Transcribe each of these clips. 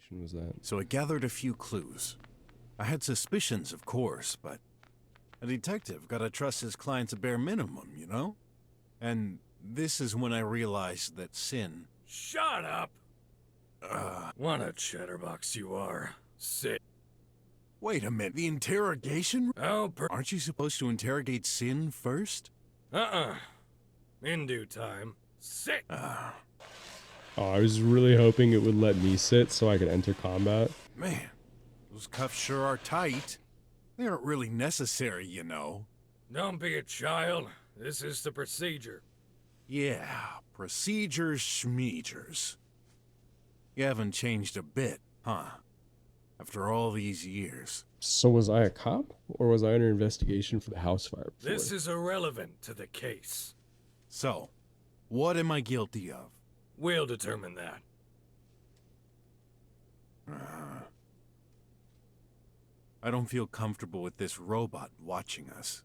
investigation was that? So it gathered a few clues. I had suspicions, of course, but a detective gotta trust his clients a bare minimum, you know? And this is when I realized that Sin... Shut up! What a chatterbox you are. Sit. Wait a minute, the interrogation? Oh, Aren't you supposed to interrogate Sin first? In due time. Sit! Oh, I was really hoping it would let me sit so I could enter combat. Man, those cuffs sure are tight. They aren't really necessary, you know. Don't be a child. This is the procedure. Yeah, procedures schmeegers. You haven't changed a bit, huh? After all these years. So was I a cop? Or was I under investigation for the house fire before? This is irrelevant to the case. So, what am I guilty of? We'll determine that. I don't feel comfortable with this robot watching us.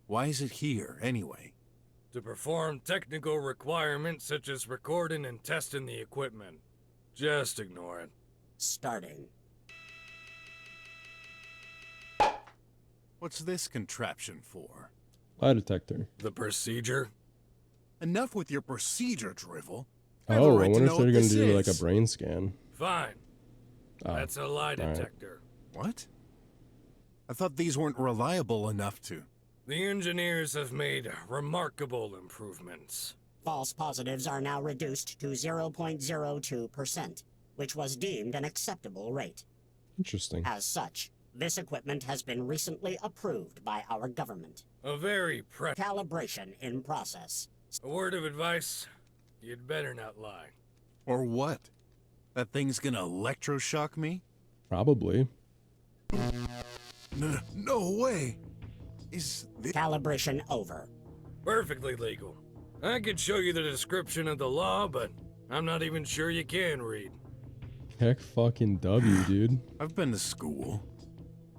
Why is it here, anyway? To perform technical requirements such as recording and testing the equipment. Just ignore it. Starting. What's this contraption for? Lie detector. The procedure? Enough with your procedure, drivel. Oh, I wonder if they're gonna do like a brain scan. Fine. That's a lie detector. What? I thought these weren't reliable enough to... The engineers have made remarkable improvements. False positives are now reduced to 0.02%, which was deemed an acceptable rate. Interesting. As such, this equipment has been recently approved by our government. A very Calibration in process. A word of advice, you'd better not lie. Or what? That thing's gonna electroshock me? Probably. No way! Is this... Calibration over. Perfectly legal. I could show you the description of the law, but I'm not even sure you can read. Heck fucking W, dude. I've been to school.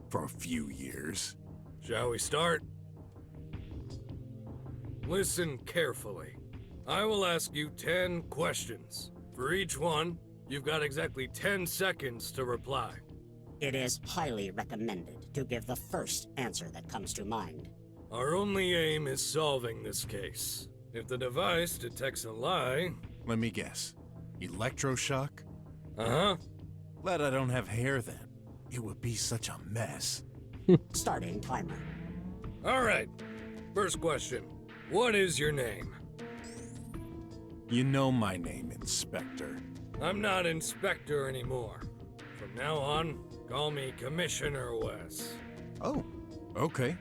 For a few years. Shall we start? Listen carefully. I will ask you 10 questions. For each one, you've got exactly 10 seconds to reply. It is highly recommended to give the first answer that comes to mind. Our only aim is solving this case. If the device detects a lie... Let me guess. Electroshock? Uh-huh. Glad I don't have hair then. It would be such a mess. Starting timer. All right. First question. What is your name? You know my name, Inspector. I'm not Inspector anymore. From now on, call me Commissioner Wes. Oh, okay.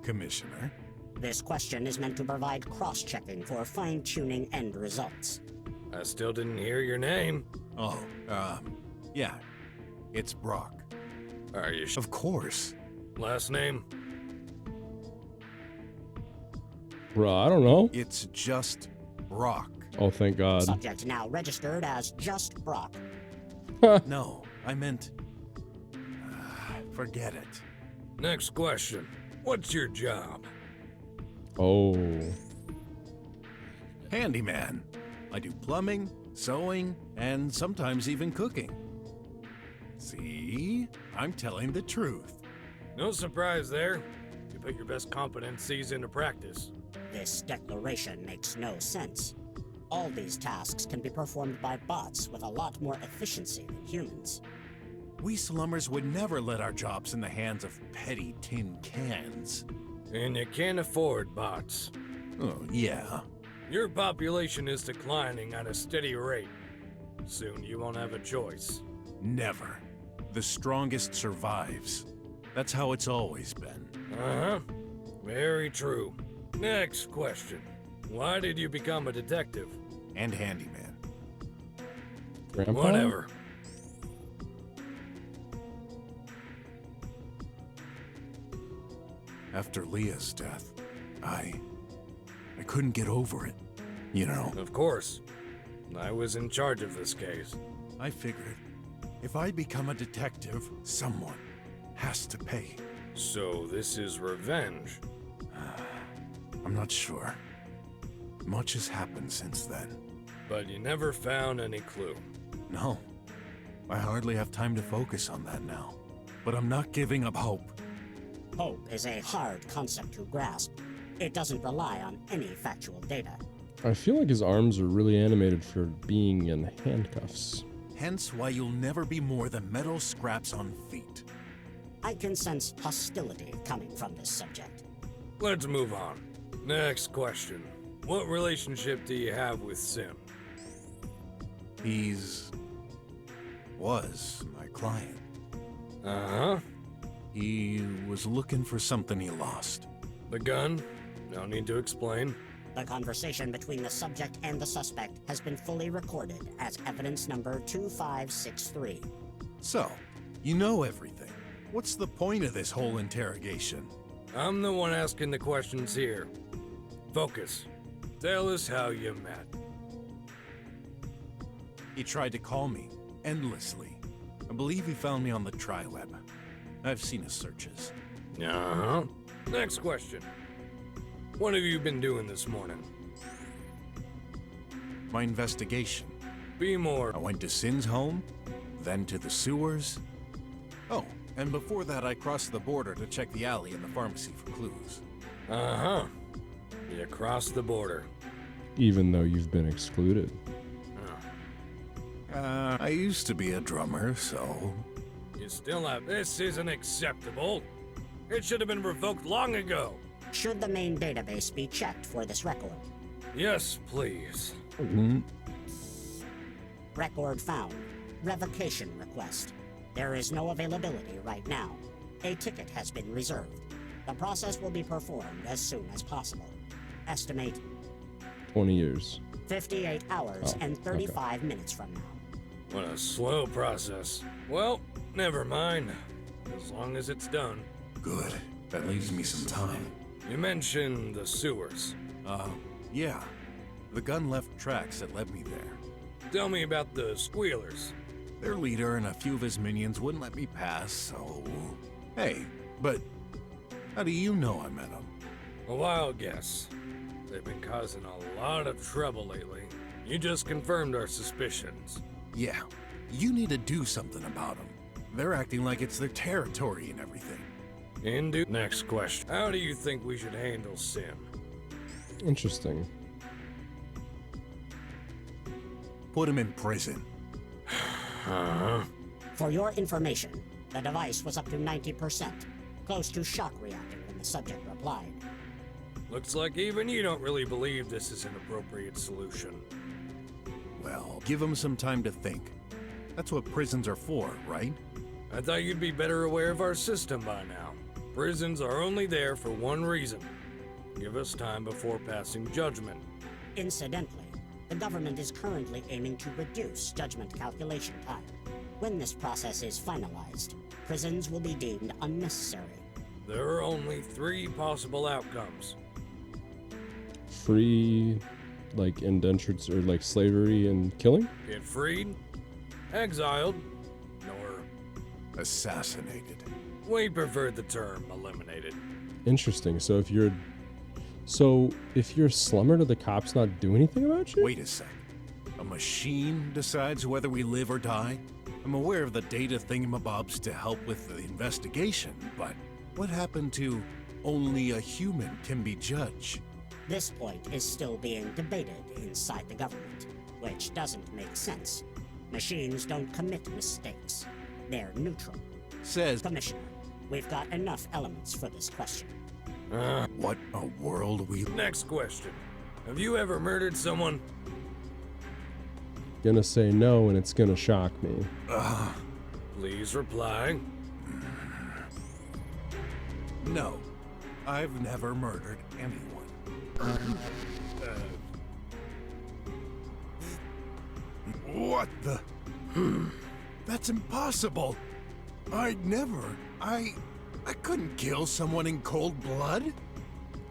Commissioner. This question is meant to provide cross-checking for fine-tuning end results. I still didn't hear your name. Oh, yeah. It's Brok. Are you Of course. Last name? Bruh, I don't know. It's just Brok. Oh, thank God. Subject now registered as just Brok. No, I meant... forget it. Next question. What's your job? Oh. Handyman. I do plumbing, sewing, and sometimes even cooking. See? I'm telling the truth. No surprise there. You put your best competencies into practice. This declaration makes no sense. All these tasks can be performed by bots with a lot more efficiency than humans. We slummers would never let our jobs in the hands of petty tin cans. And you can't afford bots. Oh, yeah. Your population is declining at a steady rate. Soon you won't have a choice. Never. The strongest survives. That's how it's always been. Uh-huh. Very true. Next question. Why did you become a detective? And handyman. Grandpa? Whatever. After Leah's death, I couldn't get over it, you know. Of course. I was in charge of this case. I figured, if I become a detective, someone has to pay. So this is revenge. I'm not sure. Much has happened since then. but you never found any clue. No. I hardly have time to focus on that now. But I'm not giving up hope. Hope is a hard concept to grasp. It doesn't rely on any factual data. I feel like his arms are really animated for being in handcuffs. Hence why you'll never be more than metal scraps on feet. I can sense hostility coming from this subject. Let's move on. Next question. What relationship do you have with Sim? Was my client. Uh-huh. He was looking for something he lost. The gun? No need to explain. The conversation between the subject and the suspect has been fully recorded as evidence number 2563. So, you know everything. What's the point of this whole interrogation? I'm the one asking the questions here. Focus. Tell us how you met. He tried to call me, endlessly. I believe he found me on the tri-web. I've seen his searches. Uh-huh. Next question. What have you been doing this morning? My investigation. Be more. I went to Sin's home, then to the sewers. Oh, and before that I crossed the border to check the alley and the pharmacy for clues. Uh-huh. You crossed the border. Even though you've been excluded. I used to be a drummer, so... You still have... This isn't acceptable. It should have been revoked long ago. Should the main database be checked for this record? Yes, please. Record found. Revocation request. There is no availability right now. A ticket has been reserved. The process will be performed as soon as possible. Estimate 20 years. 58 hours Oh, and 35 minutes from now. What a slow process. Well, never mind. As long as it's done. Good. That leaves me some time. You mentioned the sewers. Yeah. The gun left tracks that led me there. Tell me about the squealers. Their leader and a few of his minions wouldn't let me pass, so... Hey, but how do you know I met them? A wild guess. They've been causing a lot of trouble lately. You just confirmed our suspicions. Yeah, you need to do something about them. They're acting like it's their territory and everything. Next question. How do you think we should handle Sim? Interesting. Put him in prison. Uh-huh. For your information, the device was up to 90%, close to shock reacting when the subject replied. Looks like even you don't really believe this is an appropriate solution. Well, give him some time to think. That's what prisons are for, right? I thought you'd be better aware of our system by now. Prisons are only there for one reason. Give us time before passing judgment. Incidentally, the government is currently aiming to reduce judgment calculation time. When this process is finalized, prisons will be deemed unnecessary. There are only 3 possible outcomes. Free, like indentured, or like slavery and killing? Get freed, exiled, or Assassinated. we prefer the term eliminated. Interesting. So if you're a slumber, do the cops not do anything about you? Wait a sec. A machine decides whether we live or die? I'm aware of the data thingamabobs to help with the investigation, but what happened to only a human can be judge? This point is still being debated inside the government, which doesn't make sense. Machines don't commit mistakes. They're neutral. Says, Commissioner, we've got enough elements for this question. what a world we... Next question. Have you ever murdered someone? Gonna say no, and it's gonna shock me. Please reply. No. I've never murdered anyone. What the... That's impossible. I'd never... I couldn't kill someone in cold blood.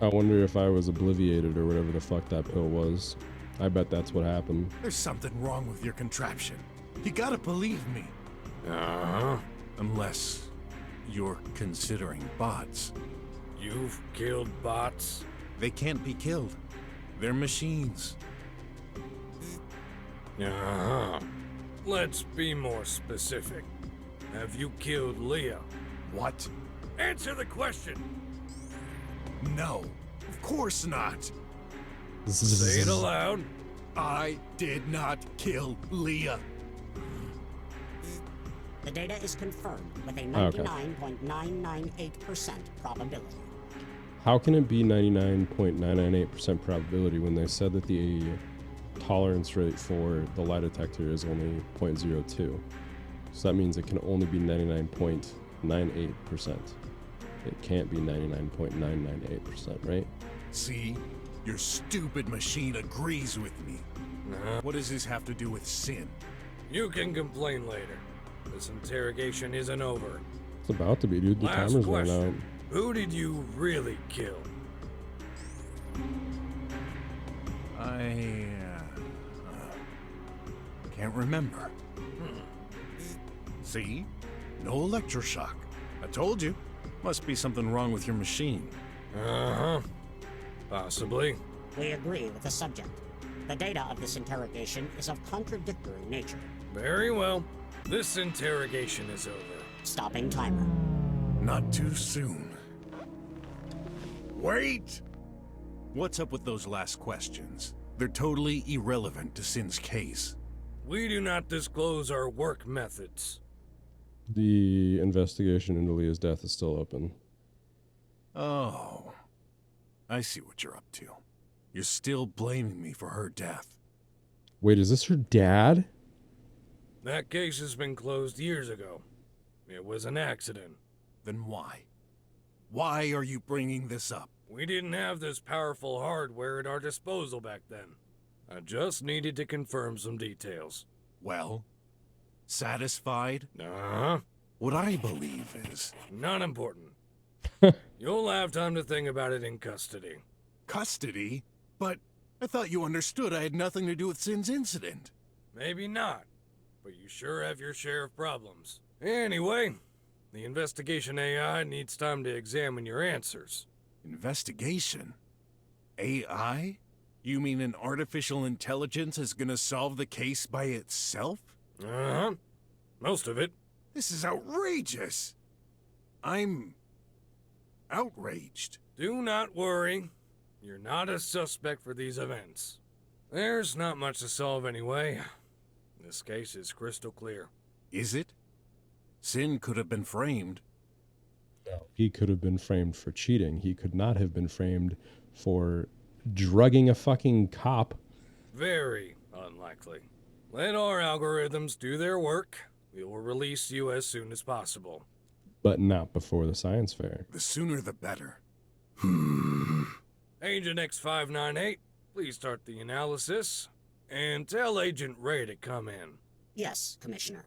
I wonder if I was obliviated or whatever the fuck that pill was. I bet that's what happened. There's something wrong with your contraption. You gotta believe me. Uh-huh. Unless you're considering bots. You've killed bots? They can't be killed. They're machines. Uh-huh. Let's be more specific. Have you killed Leah? What? Answer the question! No, of course not. Say it aloud. I did not kill Leah. The data is confirmed with a Okay. 99.998% probability. How can it be 99.998% probability when they said that the tolerance rate for the lie detector is only 0.02? So that means it can only be 99.98%. It can't be 99.998%, right? See? Your stupid machine agrees with me. What does this have to do with Sin? You can complain later. This interrogation isn't over. It's about to be, dude. The Last timer's running out. question. Who did you really kill? I can't remember. See? No electroshock. I told you. Must be something wrong with your machine. Uh-huh. Possibly. We agree with the subject. The data of this interrogation is of contradictory nature. Very well. This interrogation is over. Stopping timer. Not too soon. Wait! What's up with those last questions? They're totally irrelevant to Sin's case. We do not disclose our work methods. The investigation into Leah's death is still open. Oh. I see what you're up to. You're still blaming me for her death. Wait, is this her dad? That case has been closed years ago. It was an accident. Then why? Why are you bringing this up? We didn't have this powerful hardware at our disposal back then. I just needed to confirm some details. Well, satisfied? Uh-huh. What I believe is Not important. You'll have time to think about it in custody. custody, but I thought you understood I had nothing to do with Sin's incident. Maybe not, but you sure have your share of problems. Anyway, the investigation AI needs time to examine your answers. Investigation? AI? You mean an artificial intelligence is gonna solve the case by itself? Uh-huh. Most of it. This is outrageous! I'm outraged. Do not worry. You're not a suspect for these events. There's not much to solve anyway. This case is crystal clear. Is it? Sin could have been framed. He could have been framed for cheating. He could not have been framed for drugging a fucking cop. Very unlikely. Let our algorithms do their work. We will release you as soon as possible. But not before the science fair. The sooner the better. Agent X598, please start the analysis. And tell Agent Ray to come in. Yes, Commissioner.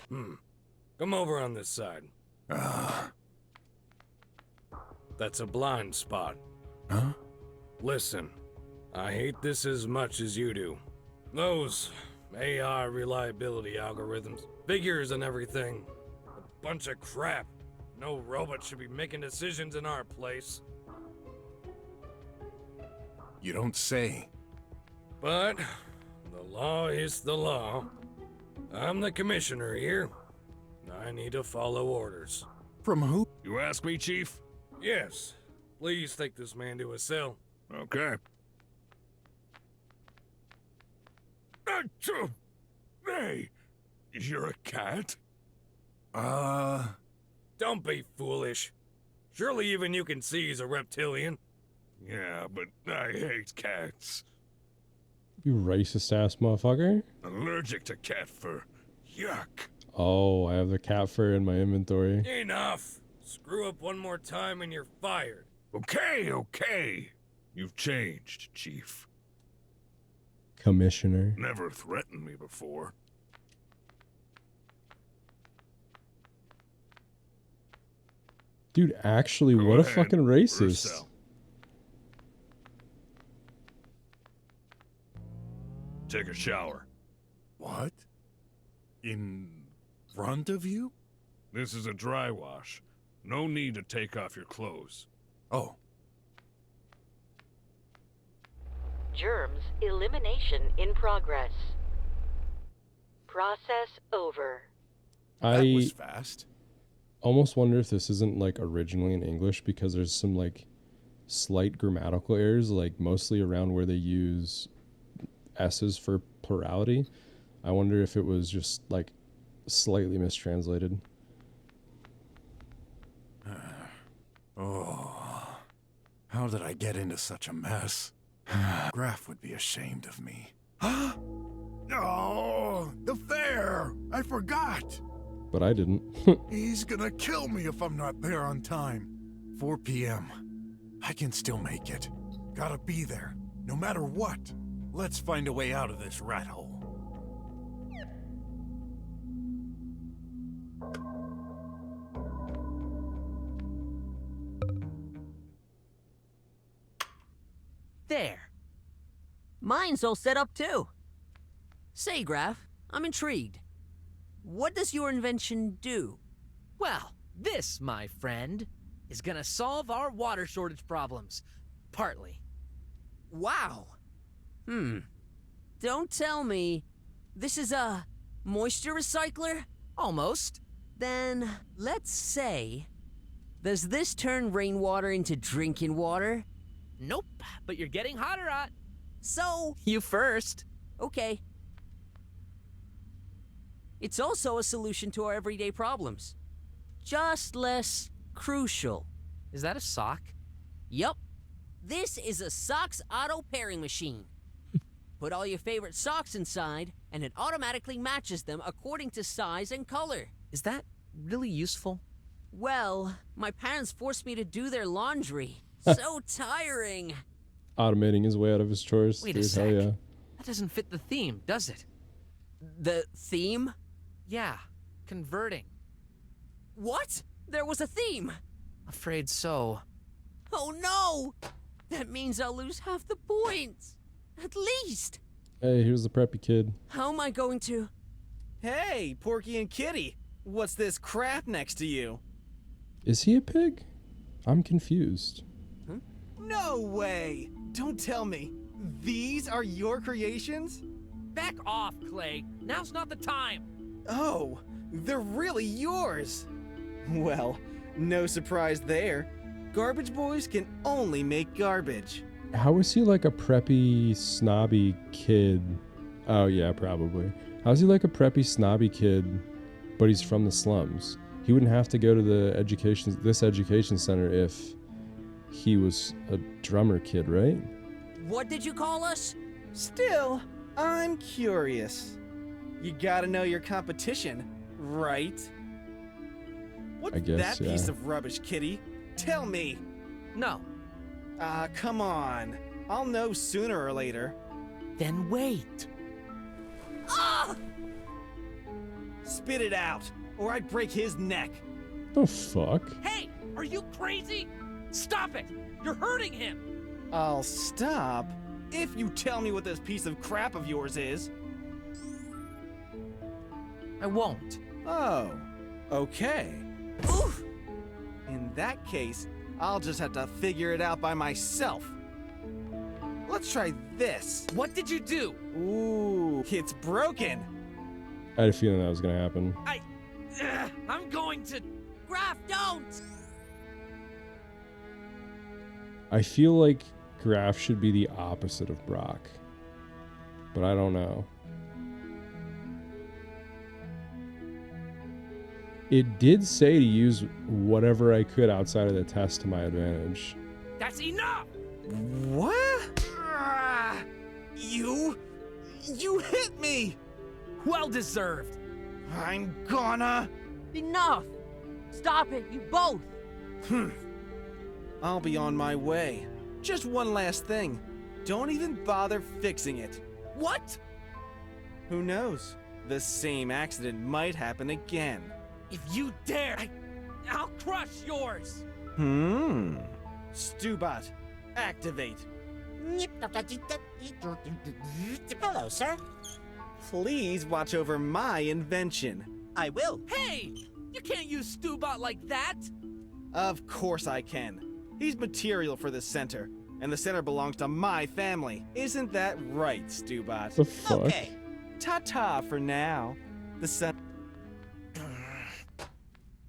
Come over on this side. That's a blind spot. Huh? Listen, I hate this as much as you do. Those AI reliability algorithms, figures and everything. A bunch of crap. No robot should be making decisions in our place. You don't say. But the law is the law. I'm the commissioner here. I need to follow orders. From who? You ask me, Chief? Yes, please take this man to a cell. Okay. Achoo! Hey, you're a cat? Don't be foolish. Surely even you can see he's a reptilian. Yeah, but I hate cats. You racist ass motherfucker. Allergic to cat fur. Yuck. Oh, I have the cat fur in my inventory. Enough! Screw up one more time and you're fired. Okay. You've changed, Chief. Commissioner. Never threatened me before. Dude, actually, Go what a ahead, fucking racist. Purcell. Take a shower. What? In front of you? This is a dry wash. No need to take off your clothes. Oh. Germs elimination in progress. Process over. That I was fast. almost wonder if this isn't like originally in English, because there's some like slight grammatical errors, like mostly around where they use S's for plurality. I wonder if it was just like slightly mistranslated. Oh, how did I get into such a mess? Graf would be ashamed of me. Oh, the fair! I forgot! But I didn't. He's gonna kill me if I'm not there on time. 4 p.m. I can still make it. Gotta be there, no matter what. Let's find a way out of this rat hole. There. Mine's all set up too. Say, Graf, I'm intrigued. What does your invention do? Well, this, my friend, is gonna solve our water shortage problems. Partly. Wow. Don't tell me this is a moisture recycler? Almost. Then, let's say, does this turn rainwater into drinking water? Nope, but you're getting hotter, Ot. So, You first. okay. It's also a solution to our everyday problems. Just less crucial. Is that a sock? Yup. This is a socks auto pairing machine. Put all your favorite socks inside, and it automatically matches them according to size and color. Is that really useful? Well, my parents forced me to do their laundry. So tiring. Automating his way out of his chores. Wait a Dude, hell sec. yeah. That doesn't fit the theme, does it? The theme? Yeah, converting. What? There was a theme. Afraid so. Oh no! That means I'll lose half the points. At least. Hey, here's the preppy kid. How am I going to? Hey, Porky and Kitty. What's this crap next to you? Is he a pig? I'm confused. No way! Don't tell me. These are your creations? Back off, Clay. Now's not the time. Oh, they're really yours. Well, no surprise there. Garbage boys can only make garbage. How is he like a preppy, snobby kid? Oh yeah, probably. How is he like a preppy, snobby kid, but he's from the slums? He wouldn't have to go to this education center if he was a drummer kid, right? What did you call us? Still, I'm curious. You gotta know your competition, right? What's I guess, that yeah. piece of rubbish, Kitty? Tell me. No. Come on. I'll know sooner or later. Then wait. Ah! Spit it out, or I break his neck. The fuck? Hey, are you crazy? Stop it! You're hurting him! I'll stop if you tell me what this piece of crap of yours is. I won't. Oh, okay. Oof! In that case, I'll just have to figure it out by myself. Let's try this. What did you do? Ooh, it's broken. I had a feeling that was gonna happen. I'm going to... Graf, don't! I feel like Graf should be the opposite of Brok, but I don't know. It did say to use whatever I could outside of the test to my advantage. That's enough! What? You hit me! Well deserved. I'm gonna... Enough! Stop it, you both! I'll be on my way. Just one last thing. Don't even bother fixing it. What? Who knows? The same accident might happen again. If you dare, I'll crush yours! Stubot, activate. Hello, sir. Please watch over my invention. I will. Hey! You can't use Stubot like that! Of course I can. He's material for the center. and the center belongs to my family. Isn't that right, Stubot? The fuck? Okay. Ta-ta for now. The center...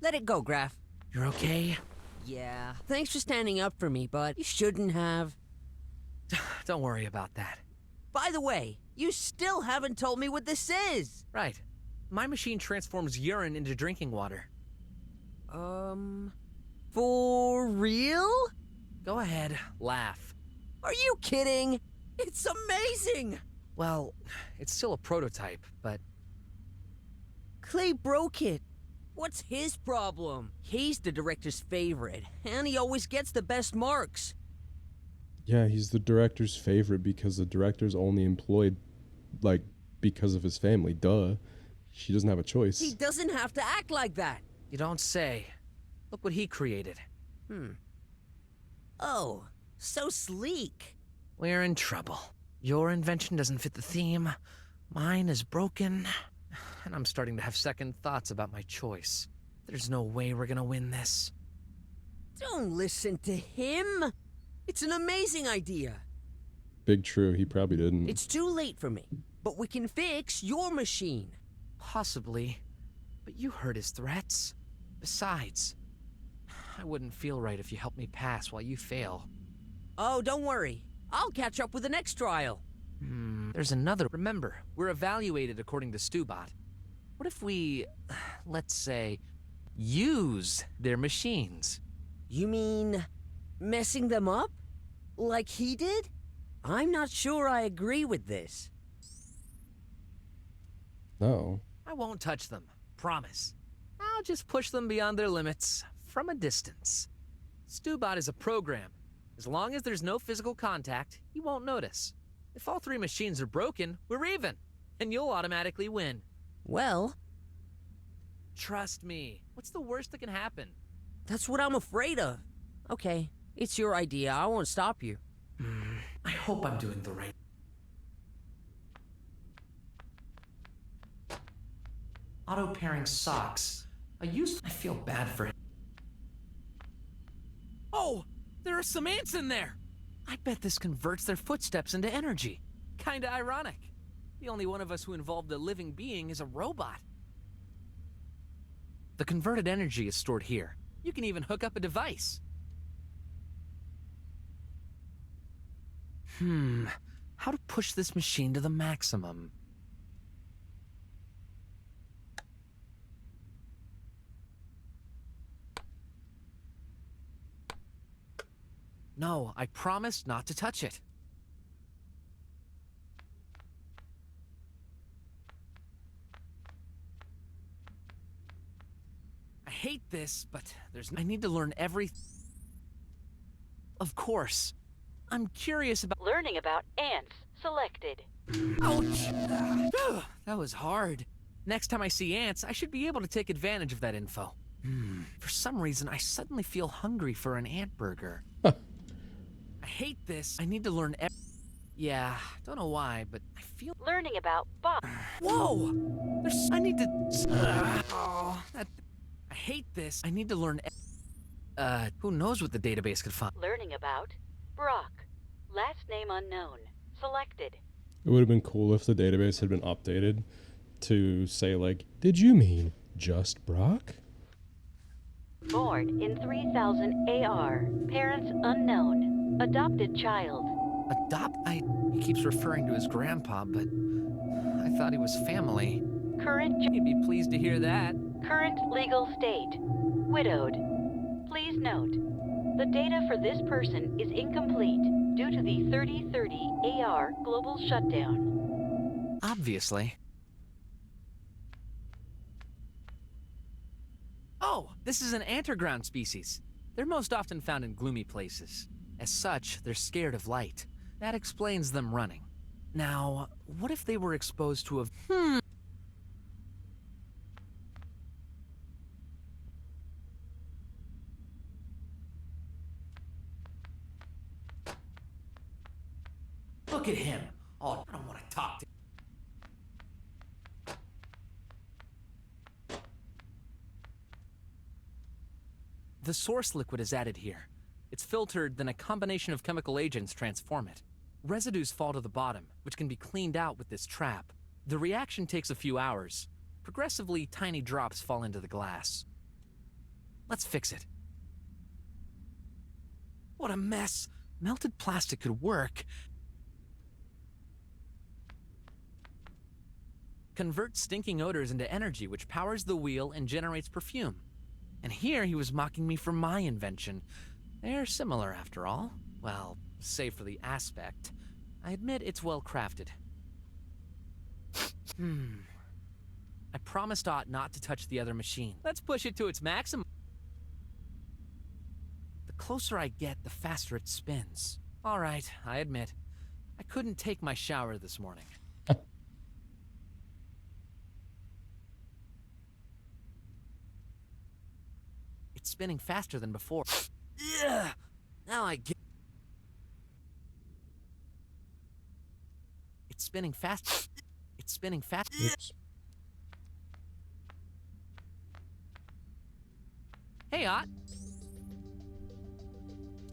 Let it go, Graf. You're okay? Yeah, thanks for standing up for me, but you shouldn't have. Don't worry about that. By the way, you still haven't told me what this is. Right. My machine transforms urine into drinking water. For real? Go ahead, laugh. Are you kidding? It's amazing! Well, it's still a prototype, but Clay broke it. What's his problem? He's the director's favorite, and he always gets the best marks. Yeah, he's the director's favorite because the director's only employed, like, because of his family. Duh. She doesn't have a choice. He doesn't have to act like that. you don't say. Look what he created. Oh, so sleek. We're in trouble. Your invention doesn't fit the theme. Mine is broken. And I'm starting to have second thoughts about my choice. There's no way we're gonna win this. Don't listen to him. It's an amazing idea. Big true, he probably didn't. It's too late for me, but we can fix your machine. Possibly. But you heard his threats. Besides, I wouldn't feel right if you helped me pass while you fail. Oh, don't worry. I'll catch up with the next trial. There's another. Remember, we're evaluated according to Stubot. What if we, let's say, use their machines? You mean messing them up? Like he did? I'm not sure I agree with this. No. I won't touch them. Promise. I'll just push them beyond their limits, from a distance. Stubot is a program. As long as there's no physical contact, he won't notice. If all three machines are broken, we're even, and you'll automatically win. Well, Trust me. What's the worst that can happen? that's what I'm afraid of. Okay, it's your idea. I won't stop you. I hope I'm doing the right. Auto-pairing socks. I feel bad for him. Oh! There are some ants in there! I bet this converts their footsteps into energy. Kinda ironic. The only one of us who involved a living being is a robot. The converted energy is stored here. You can even hook up a device. How to push this machine to the maximum? No, I promise not to touch it. I hate this, but I need to learn everything. Of course. I'm curious about... Learning about ants selected. Ouch! That was hard. Next time I see ants, I should be able to take advantage of that info. For some reason, I suddenly feel hungry for an ant burger. I hate this. I need to learn Yeah, don't know why, but I feel... Learning about bots. Whoa! I need to... I hate this. I need to learn... who knows what the database could find? Learning about Brok. Last name unknown. Selected. It would have been cool if the database had been updated to say, like, did you mean just Brok? Born in 3000 AR. Parents unknown. Adopted child. He keeps referring to his grandpa, but I thought he was family. Current You'd be pleased to hear that. Current legal state. Widowed. Please note, the data for this person is incomplete due to the 3030 AR global shutdown. Obviously. Oh, this is an anterground species. They're most often found in gloomy places. As such, they're scared of light. That explains them running. Now, what if they were exposed to a... Look at him. Oh, I don't want to talk to... The source liquid is added here. It's filtered, then a combination of chemical agents transform it. Residues fall to the bottom, which can be cleaned out with this trap. The reaction takes a few hours. Progressively, tiny drops fall into the glass. Let's fix it. What a mess! Melted plastic could work. Convert stinking odors into energy, which powers the wheel and generates perfume. And here he was mocking me for my invention. They're similar after all. Well, save for the aspect. I admit it's well crafted. I promised Ott not to touch the other machine. Let's push it to its maximum. The closer I get, the faster it spins. All right, I admit. I couldn't take my shower this morning. It's spinning faster than before. Ugh! Now I get... It's spinning fast. It's spinning fast. Oops. Hey, Ott.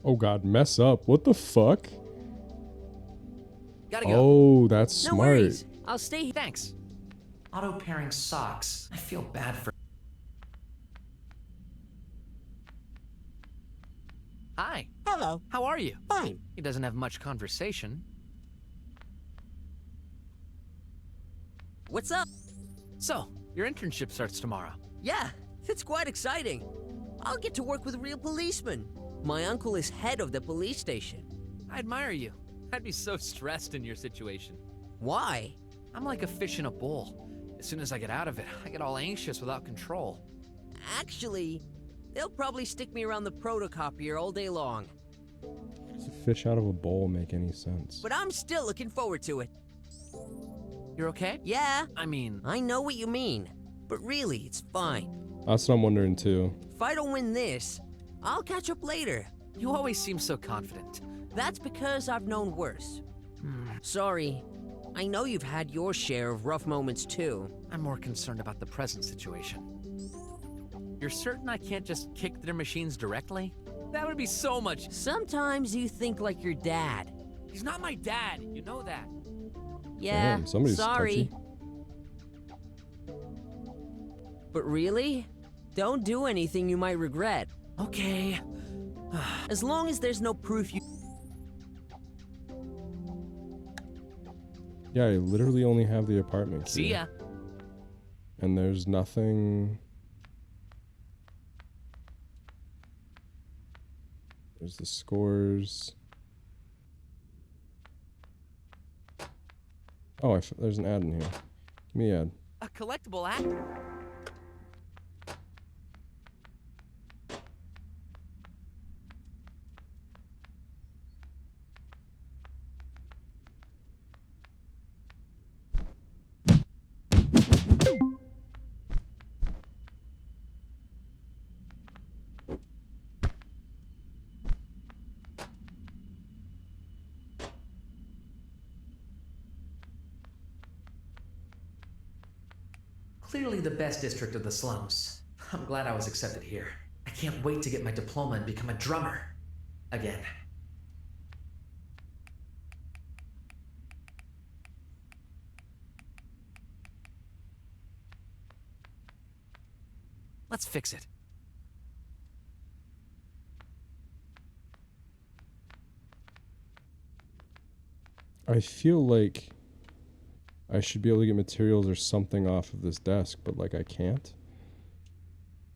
Oh god, mess up. What the fuck? Gotta go. Oh, that's No smart. worries. I'll stay here. Thanks. Auto pairing socks. I feel bad for... Hi. Hello. How are you? Fine. He doesn't have much conversation. What's up? So, your internship starts tomorrow. Yeah, it's quite exciting. I'll get to work with real policemen. My uncle is head of the police station. I admire you. I'd be so stressed in your situation. Why? I'm like a fish in a bowl. As soon as I get out of it, I get all anxious without control. Actually, they'll probably stick me around the protocopier all day long. Does a fish out of a bowl make any sense? But I'm still looking forward to it. You're okay? Yeah, I mean, I know what you mean. But really, it's fine. That's what I'm wondering too. If I don't win this, I'll catch up later. you always seem so confident. That's because I've known worse. Sorry. I know you've had your share of rough moments too. I'm more concerned about the present situation. You're certain I can't just kick their machines directly? That would be so much. Sometimes you think like your dad. He's not my dad, you know that. Yeah, Damn, somebody's sorry. touchy. But really? Don't do anything you might regret. Okay. As long as there's no proof you... Yeah, I literally only have the apartment key. See ya. And there's nothing... There's the scores. Oh, there's an ad in here. Give me the ad. A collectible act. Clearly the best district of the slums. I'm glad I was accepted here. I can't wait to get my diploma and become a drummer. Again. Let's fix it. I feel like I should be able to get materials or something off of this desk, but like I can't.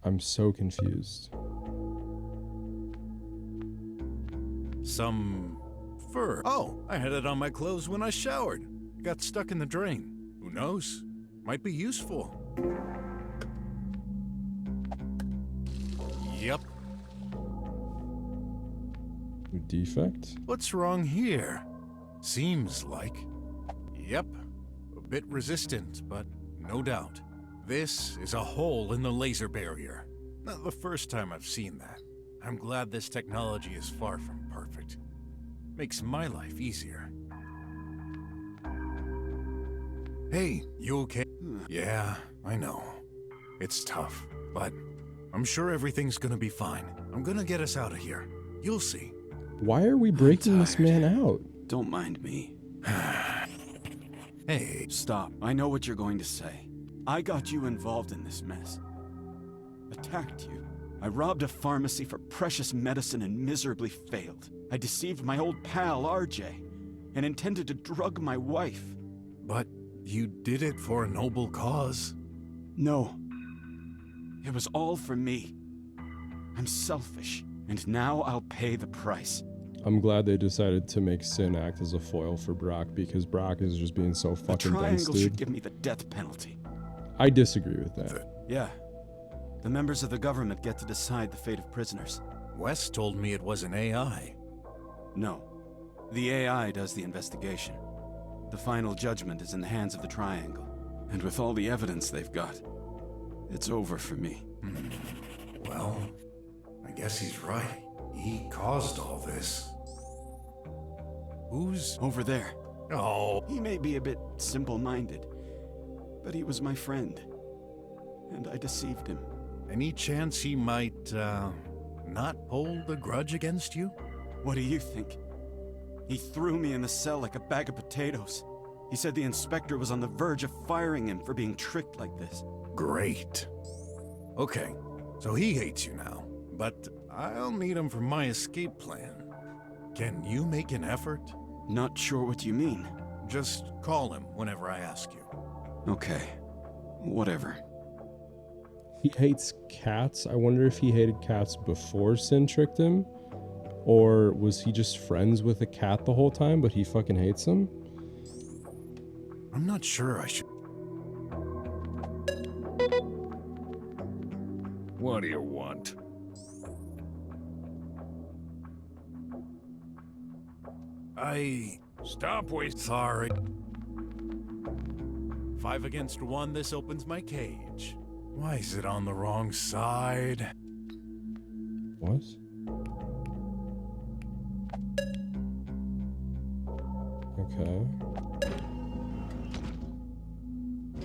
I'm so confused. Some fur. Oh, I had it on my clothes when I showered. It got stuck in the drain. Who knows? Might be useful. Yep. Defect? What's wrong here? Seems like. Yep. A bit resistant, but no doubt. This is a hole in the laser barrier. Not the first time I've seen that. I'm glad this technology is far from perfect. Makes my life easier. Hey, you okay? Yeah, I know. It's tough, but I'm sure everything's gonna be fine. I'm gonna get us out of here. You'll see. Why are we breaking this man out? Don't mind me. Hey, Stop. I know what you're going to say. I got you involved in this mess. Attacked you. I robbed a pharmacy for precious medicine and miserably failed. I deceived my old pal, RJ, and intended to drug my wife. but you did it for a noble cause. No. It was all for me. I'm selfish, and now I'll pay the price. I'm glad they decided to make Sin act as a foil for Brok, because Brok is just being so The fucking dense, triangle should dude. give me the death penalty. I disagree with that. Yeah. The members of the government get to decide the fate of prisoners. Wes told me it was an AI. No. The AI does the investigation. The final judgment is in the hands of the Triangle. And with all the evidence they've got, it's over for me. Well, I guess he's right. He caused all this. Who's... Over there. Oh, He may be a bit simple-minded, but he was my friend. And I deceived him. any chance he might, not hold a grudge against you? What do you think? He threw me in the cell like a bag of potatoes. He said the inspector was on the verge of firing him for being tricked like this. Great. Okay, so he hates you now, but I'll need him for my escape plan. Can you make an effort? Not sure what you mean. Just call him whenever I ask you. Okay. Whatever. He hates cats. I wonder if he hated cats before Sin tricked him, or was he just friends with a cat the whole time, but he fucking hates him? I'm not sure I should... What do you want? Stop wasting... Sorry. 5 against 1, this opens my cage. Why is it on the wrong side? What? Okay.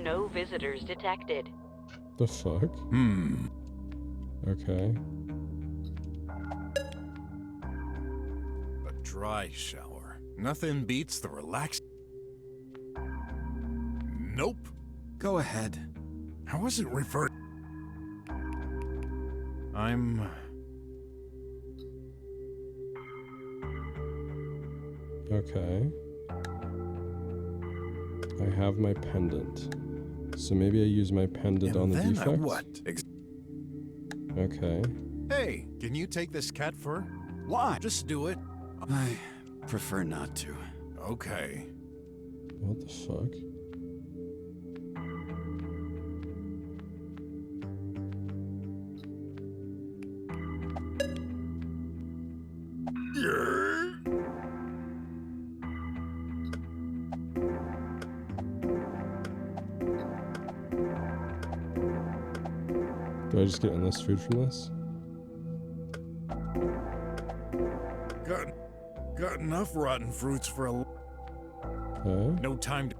No visitors detected. The fuck? Okay. A dry shower. Nothing beats the relax... Nope. Go ahead. How was it referred? I'm... Okay. I have my pendant. So maybe I use my pendant on the and then defect? what? Okay. Hey, can you take this cat fur? Why? Just do it. I prefer not to. Okay. What the fuck? Do I just get endless food from this? Got enough rotten fruits for a... Okay. No time to...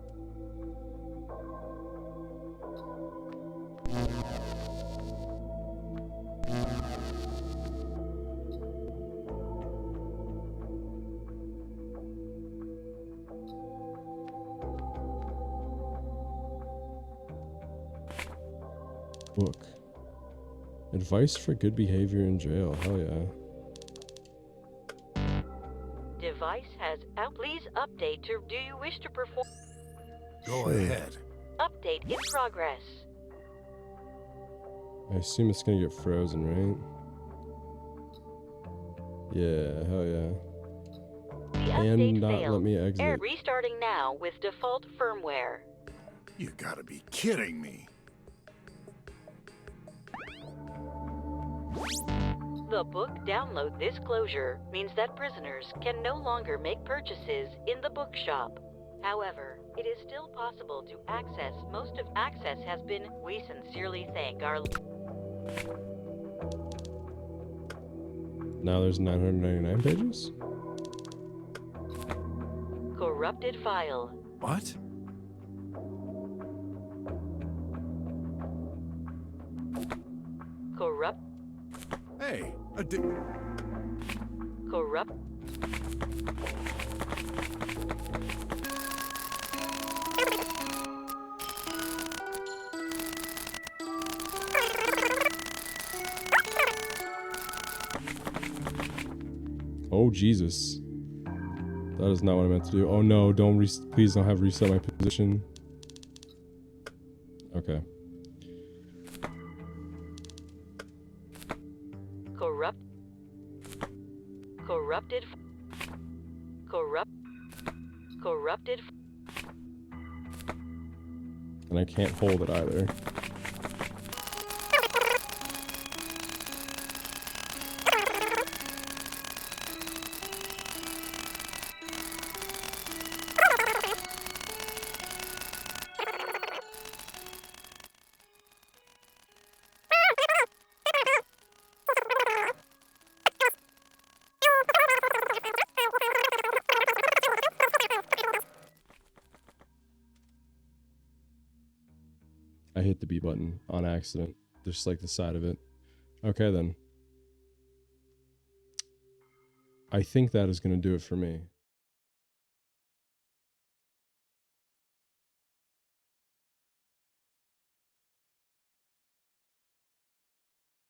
Book. Advice for good behavior in jail. Hell yeah. Device has out. Please update to. Do you wish to perform? Go Sure. ahead. Update in progress. I assume it's gonna get frozen, right? Yeah, hell yeah. The And update not failed. let me exit. Restarting now with default firmware. You gotta be kidding me. The book download this closure means that prisoners can no longer make purchases in the bookshop. However, it is still possible to access. Most of access has been. We sincerely thank our... Now there's 999 pages? Corrupted file. What? Corrupt... Hey, Corrupt. Oh, Jesus. That is not what I meant to do. Oh no, don't please don't have reset my position. Okay. Corrupt. Corrupted. Corrupted. And I can't hold it either. I hit the B button on accident, just like the side of it. Okay then. I think that is going to do it for me.